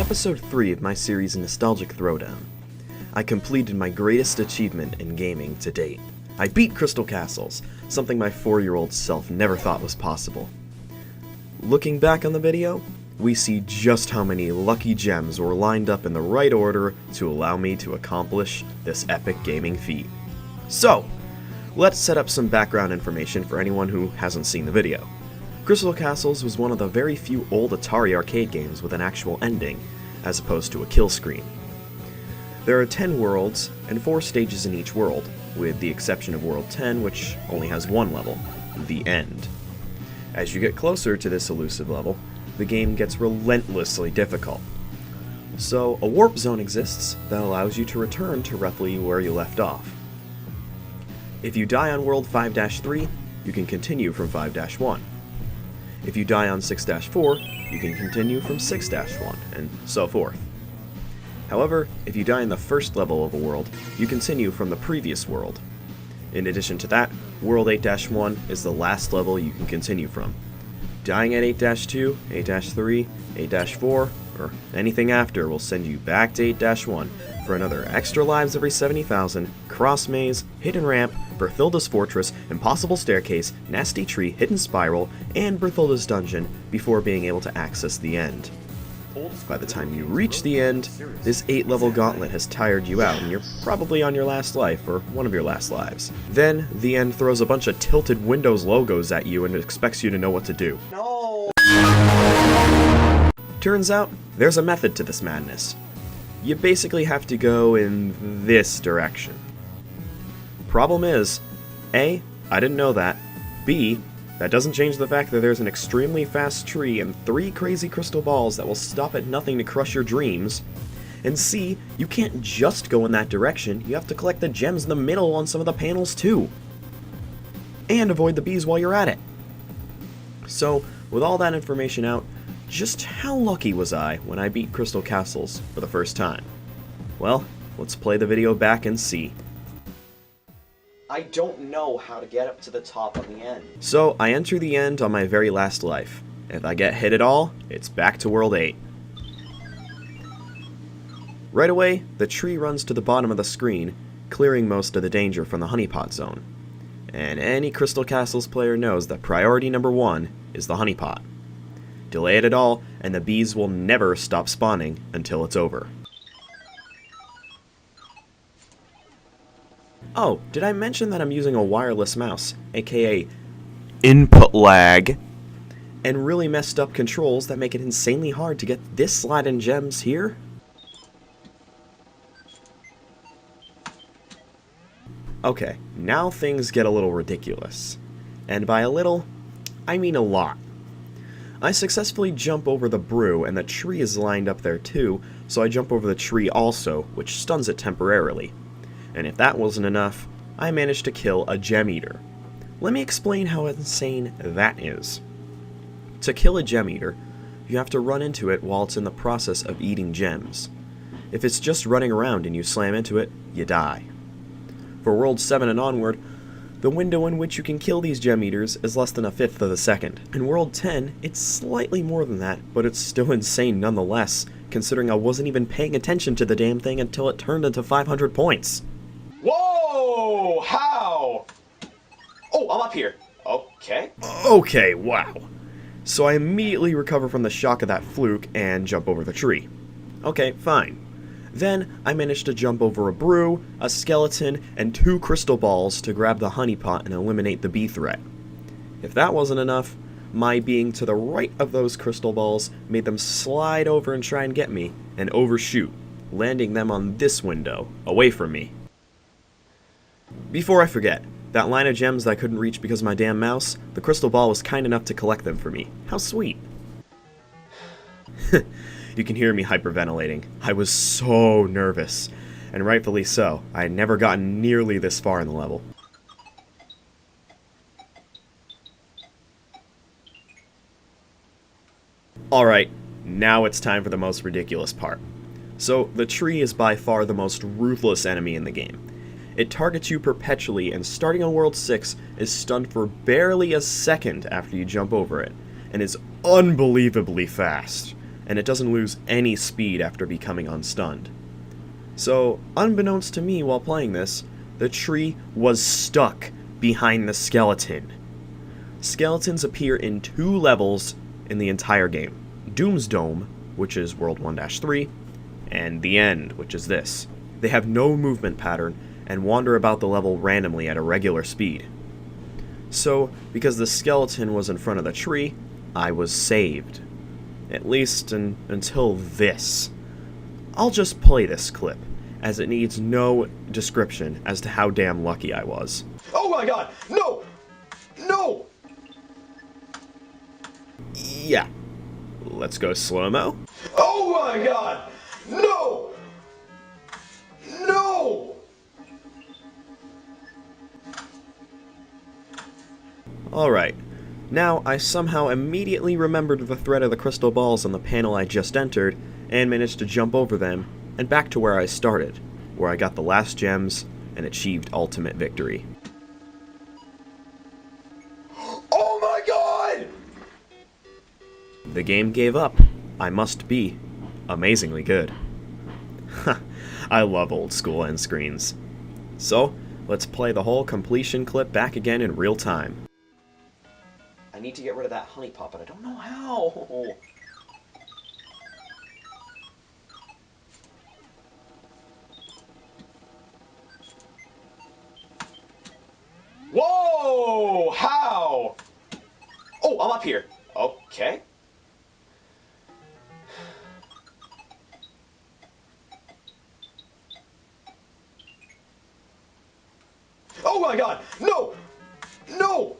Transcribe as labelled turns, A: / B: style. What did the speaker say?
A: episode 3 of my series Nostalgic Throwdown. I completed my greatest achievement in gaming to date. I beat Crystal Castles, something my 4-year-old self never thought was possible. Looking back on the video, we see just how many lucky gems were lined up in the right order to allow me to accomplish this epic gaming feat. So, let's set up some background information for anyone who hasn't seen the video. Crystal Castles was one of the very few old Atari arcade games with an actual ending, as opposed to a kill screen. There are 10 worlds, and 4 stages in each world, with the exception of World 10, which only has one level, the End. As you get closer to this elusive level, the game gets relentlessly difficult. So, a warp zone exists that allows you to return to roughly where you left off. If you die on World 5-3, you can continue from 5-1. If you die on 6-4, you can continue from 6-1, and so forth. However, if you die in the first level of a world, you continue from the previous world. In addition to that, World 8-1 is the last level you can continue from. Dying at 8-2, 8-3, 8-4, or anything after will send you back to 8-1 for another extra lives every 70,000, cross maze, hidden ramp, Berthilda's Fortress, impossible staircase, nasty tree, hidden spiral, and Berthilda's dungeon before being able to access the end. By the time you reach the end, this 8-level gauntlet has tired you out and you're probably on your last life, or one of your last lives. Then, the end throws a bunch of tilted Windows logos at you and expects you to know what to do. No! Turns out, there's a method to this madness. You basically have to go in this direction. Problem is, A, I didn't know that, B, that doesn't change the fact that there's an extremely fast tree and 3 crazy crystal balls that will stop at nothing to crush your dreams. And C, you can't just go in that direction, you have to collect the gems in the middle on some of the panels too. And avoid the bees while you're at it. So, with all that information out, just how lucky was I when I beat Crystal Castles for the first time? Well, let's play the video back and see. I don't know how to get up to the top on the end. So, I enter the end on my very last life. If I get hit at all, it's back to World 8. Right away, the tree runs to the bottom of the screen, clearing most of the danger from the honeypot zone. And any Crystal Castles player knows that priority number 1 is the honeypot. Delay it at all, and the bees will never stop spawning until it's over. Oh, did I mention that I'm using a wireless mouse, aka input lag, and really messed up controls that make it insanely hard to get this slide in gems here? Okay, now things get a little ridiculous. And by a little, I mean a lot. I successfully jump over the brew, and the tree is lined up there too, so I jump over the tree also, which stuns it temporarily. And if that wasn't enough, I managed to kill a gem eater. Let me explain how insane that is. To kill a gem eater, you have to run into it while it's in the process of eating gems. If it's just running around and you slam into it, you die. For World 7 and onward, the window in which you can kill these gem eaters is less than 1/5 of a second. In World 10, it's slightly more than that, but it's still insane nonetheless, considering I wasn't even paying attention to the damn thing until it turned into 500 points. Whoa! How? Oh, I'm up here. Okay. Okay, wow. So I immediately recover from the shock of that fluke and jump over the tree. Okay, fine. Then I managed to jump over a brew, a skeleton, and 2 crystal balls to grab the honeypot and eliminate the bee threat. If that wasn't enough, my being to the right of those crystal balls made them slide over and try and get me, and overshoot, landing them on this window, away from me. Before I forget, that line of gems that I couldn't reach because of my damn mouse, the crystal ball was kind enough to collect them for me. How sweet. You can hear me hyperventilating. I was so nervous, and rightfully so. I had never gotten nearly this far in the level. Alright, now it's time for the most ridiculous part. So, the tree is by far the most ruthless enemy in the game. It targets you perpetually, and starting on World 6, is stunned for barely a second after you jump over it, and is unbelievably fast. and it doesn't lose any speed after becoming unstunned. So, unbeknownst to me while playing this, the tree was stuck behind the skeleton. Skeletons appear in 2 levels in the entire game. Doom's Dome, which is World 1-3, and The End, which is this. They have no movement pattern and wander about the level randomly at a regular speed. So, because the skeleton was in front of the tree, I was saved. At least until this. I'll just play this clip, as it needs no description as to how damn lucky I was.
B: Oh my god! No! No!
A: Yeah. Let's go slow-mo.
B: Oh my god! No! No!
A: Alright. Now, I somehow immediately remembered the threat of the crystal balls on the panel I just entered, and managed to jump over them, and back to where I started, where I got the last gems and achieved ultimate victory.
B: Oh my god!
A: The game gave up. I must be amazingly good. I love old school end screens. So, let's play the whole completion clip back again in real time. I need to get rid of that honey pot, but I don't know how.
B: Whoa! How? Oh, I'm up here. Okay. Oh my god! No! No!